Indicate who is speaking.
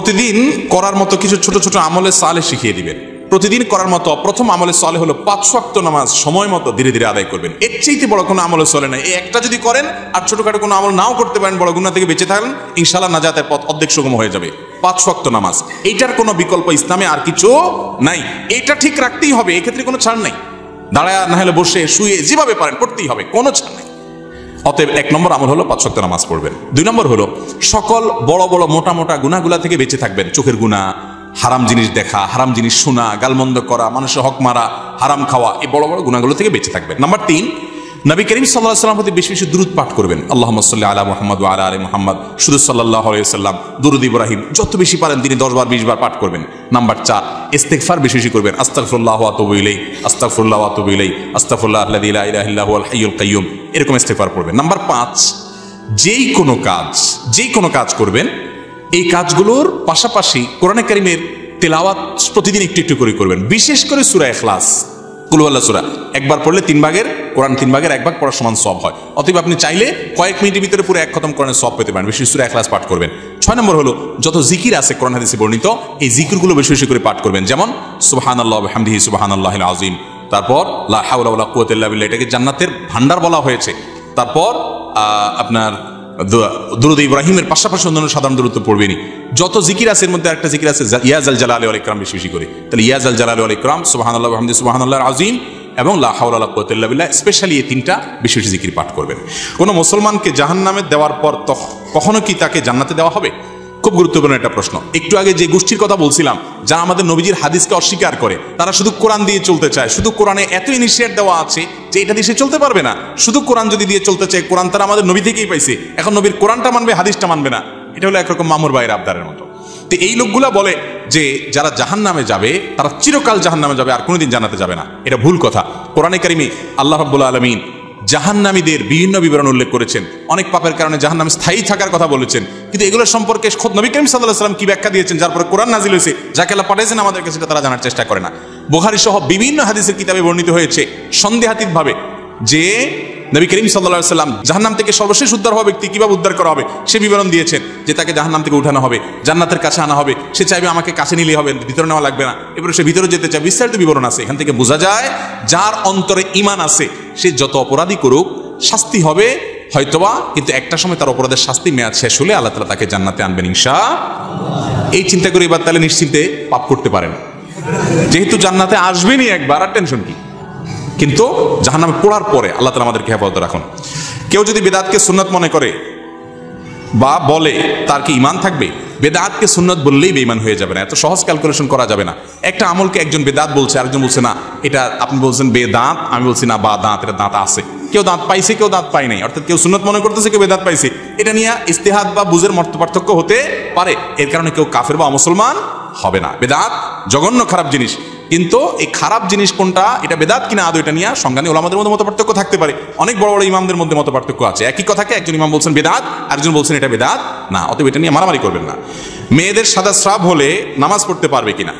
Speaker 1: প্রতিদিন করার মতো কিছু ছোট ছোট আমলে সালে শিখিয়ে দিবেন। প্রতিদিন করার মতো প্রথম আমলে সালে হলো 5 ওয়াক্ত নামাজ সময় মতো ধীরে ধীরে আদায় করবেন। এর চাইতে বড় কোনো আমলে চলে না। এই একটা যদি করেন আর ছোটখাটো কোনো আমল নাও করতে পারেন, বড় গুনাহ থেকে বেঁচে থাকেন, ইনশাআল্লাহ নাজাতের পথ অর্ধেক সুগম হয়ে যাবে। 5 ওয়াক্ত নামাজ, এইটার কোনো বিকল্প ইসলামে আর কিছু নাই। এইটা ঠিক রাখতেই হবে, এক্ষেত্রে কোনো ছাড় নাই। দাঁড়ায় না হলে বসে শুয়ে যেভাবে পারেন পড়তেই হবে, কোনো ছাড় নাই। অতএব 1 নম্বর আমল হলো 5 ওয়াক্ত নামাজ পড়বেন। 2 নম্বর হলো সকল বড় বড় মোটা মোটা গুনাহগুলা থেকে বেঁচে থাকবেন। চোখের গুনাহ, হারাম জিনিস দেখা, হারাম জিনিস শোনা, গালমন্দ করা, মানুষের হক মারা, হারাম খাওয়া, এই বড় বড় গুনাহগুলো থেকে বেঁচে থাকবেন। নাম্বার 3, নবী করিম সাল্লাল্লাহু আলাইহি ওয়াসাল্লাম প্রতি বেশি বেশি দুরূদ পাঠ করবেন। আল্লাহুম্মা সাল্লি আলা মুহাম্মাদ ওয়া আলা আলি মুহাম্মাদ, শুধু সাল্লাল্লাহু আলাইহি ওয়াসাল্লাম, দুরূদ ইব্রাহিম যত বেশি পারেন দিনে 10 বার 20 বার পাঠ করবেন। নাম্বার 4, ইস্তিগফার বেশি বেশি করবেন। আস্তাগফিরুল্লাহ ওয়া আতুবু ইলাইহি, আস্তাগফিরুল্লাহ ওয়া আতুবু ইলাইহি, আস্তাগফিরুল্লাহ আল্লাযী লা ইলাহা ইল্লা হুয়াল হাইয়ুল কাইয়্যুম, এরকম ইস্তিগফার করবেন। নাম্বার 5, যেই কোনো কাজ করবেন, এই কাজগুলোর পাশাপাশি কোরআনে কারীমের তেলাওয়াত প্রতিদিন একটু একটু করে করবেন। বিশেষ করে সূরা ইখলাস, কুল হুয়াল্লাহু সূরা একবার পড়লে 3 ভাগের কোরআন 3 ভাগের 1 ভাগ পড়ার সমান সওয়াব হয়। অতএব আপনি চাইলে কয়েক মিনিটের ভিতরে পুরো 1 খতম কোরআনের সওয়াব পেতে পারেন। বিশেষ সূরা ইখলাস পাঠ করবেন। 6 নম্বর হলো যত জিকির আছে কোরআন হাদিসে বর্ণিত, এই জিকিরগুলো বেশি বেশি করে পাঠ করবেন। যেমন সুবহানাল্লাহি ওয়া বিহামদিহি সুবহানাল্লাহিল আযীম, তারপর লা হাওলা ওয়ালা কুওয়াতা ইল্লা বিল্লাহ, এটাকে জান্নাতের ভান্ডার বলা হয়েছে। তারপর আপনার দুরূদ ইব্রাহিমের পাশাপাশি অন্যান্য সাধারণ দরুদ তো পড়বেনই। যত জিকির আছে এর মধ্যে একটা জিকির আছে ইয়া জাল জালালি ওয়াল ইকরাম, বেশি বেশি করে। তাহলে ইয়া জাল জালালি ওয়াল ইকরাম, সুবহানাল্লাহি ওয়া বিহামদিহি সুবহানাল্লাহিল আযীম এবং লা হাওলা ওয়ালা কুওয়াতা ইল্লা বিল্লাহ, স্পেশালি এই 3টা বেশি বেশি জিকির পাঠ করবেন। কোন মুসলমানকে জাহান্নামে দেওয়ার পর কখনো কি তাকে জান্নাতে দেওয়া হবে? খুব গুরুত্বপূর্ণ একটা প্রশ্ন। একটু আগে যে গোষ্ঠীর কথা বলছিলাম, যারা আমাদের নবীজির হাদিসকে অস্বীকার করে, তারা শুধু কোরআন দিয়ে চলতে চায়। শুধু কোরআনে এত ইনিশিয়েট দেওয়া আছে যে এটা দিয়ে সে চলতে পারবে না। শুধু কোরআন যদি দিয়ে চলতে চায়, কোরআন তারা আমাদের নবী থেকেই পাইছে, এখন নবীর কোরআনটা মানবে, হাদিসটা মানবে না। এটা হলো একরকম মামুর ভাইয়ের আবদারের মতো। তো এই লোকগুলা বলে যে যারা জাহান্নামে যাবে তারা চিরকাল জাহান্নামে যাবে, আর কোনোদিন জান্নাতে যাবে না। এটা ভুল কথা। কোরআনে কারিমে আল্লাহ রাব্বুল আলামিন জাহান্নামীদের বিভিন্ন বিবরণ উল্লেখ করেছেন। অনেক পাপের কারণে জাহান্নামে স্থায়ী থাকার কথা বলেছেন। কিন্তু এগুলোর সম্পর্কে খোদ নবী করিম সাল্লাল্লাহু আলাইহি ওয়াসাল্লাম কি ব্যাখ্যা দিয়েছেন, যার পরে কোরআন নাজিল হয়েছে, যাকে আল্লাহ পাঠিয়েছেন আমাদের কাছে, সেটা তারা জানার চেষ্টা করে না। বুখারী সহ বিভিন্ন হাদিসের কিতাবে বর্ণিত হয়েছে সন্দেহাতীতভাবে যে নবী করিম সাল্লাল্লাহু আলাইহি ওয়াসাল্লাম জাহান্নাম থেকে সর্বশেষ উদ্ধার হওয়া ব্যক্তি কিভাবে উদ্ধার করা হবে সে বিবরণ দিয়েছেন। যে তাকে জাহান্নাম থেকে উঠানো হবে, জান্নাতের কাছে আনা হবে, সে চাইবে আমাকে কাছে নিলেই হবে, ভিতরে নেওয়া লাগবে না, এবারে সে ভিতরে যেতে চায়, বিস্তারিত বিবরণ আছে। এখান থেকে বোঝা যায় যার অন্তরে ঈমান আছে সে যত অপরাধী করুক শাস্তি হবে হয়তোবা, কিন্তু একটা সময় তার অপরাধের শাস্তি মেয়াদ শেষ হলে আল্লাহ তাআলা তাকে জান্নাতে আনবেন ইনশাআল্লাহ। এই চিন্তা করে এবার তাহলে নিশ্চিন্তে পাপ করতে পারেন, যেহেতু জান্নাতে আসবেনই একবার, আর টেনশন কি। কিন্তু জাহান্নামে পড়ার পরে আল্লাহ তাআলা আমাদেরকে হেফাজতে রাখুন। কেউ যদি বেদাতকে সুন্নাত মনে করে বা বলে, তার কি ঈমান থাকবে? বেদাতকে সুন্নাত বললেই বেঈমান হয়ে যাবে না, এত সহজ ক্যালকুলেশন করা যাবে না। একটা আমলকে একজন বেদাত বলছে, আরেকজন বলছে না এটা, আপনি বলছেন বেদাত, আমি বলছি না বা দাঁত, এটা দাঁত আছে। কেউ দাঁত পাইছে, কেউ দাঁত পায় নাই, অর্থাৎ কেউ সুন্নাত মনে করতেছে, কেউ বেদাত পাইছে। এটা নিয়ে ইজতিহাদ বা বুঝের মত পার্থক্য হতে পারে, এর কারণে কেউ কাফের বা মুসলমান হবে না। বেদাত জঘন্য খারাপ জিনিস, কিন্তু এই খারাপ জিনিস কোনটা, এটা বেদাত কিনা আদৌ, এটা নিয়ে সংজ্ঞা নিয়ে ওলামাদের মধ্যে মত পার্থক্য থাকতে পারে। অনেক বড় বড় ইমামদের মধ্যে মত পার্থক্য আছে। একই কথাকে একজন ইমাম বলছেন বেদাত, আরেকজন বলছেন এটা বেদাত না। অতএব এটা নিয়ে মারামারি করবেন না। মেয়েদের সাদা স্রাব হলে নামাজ পড়তে পারবে কিনা?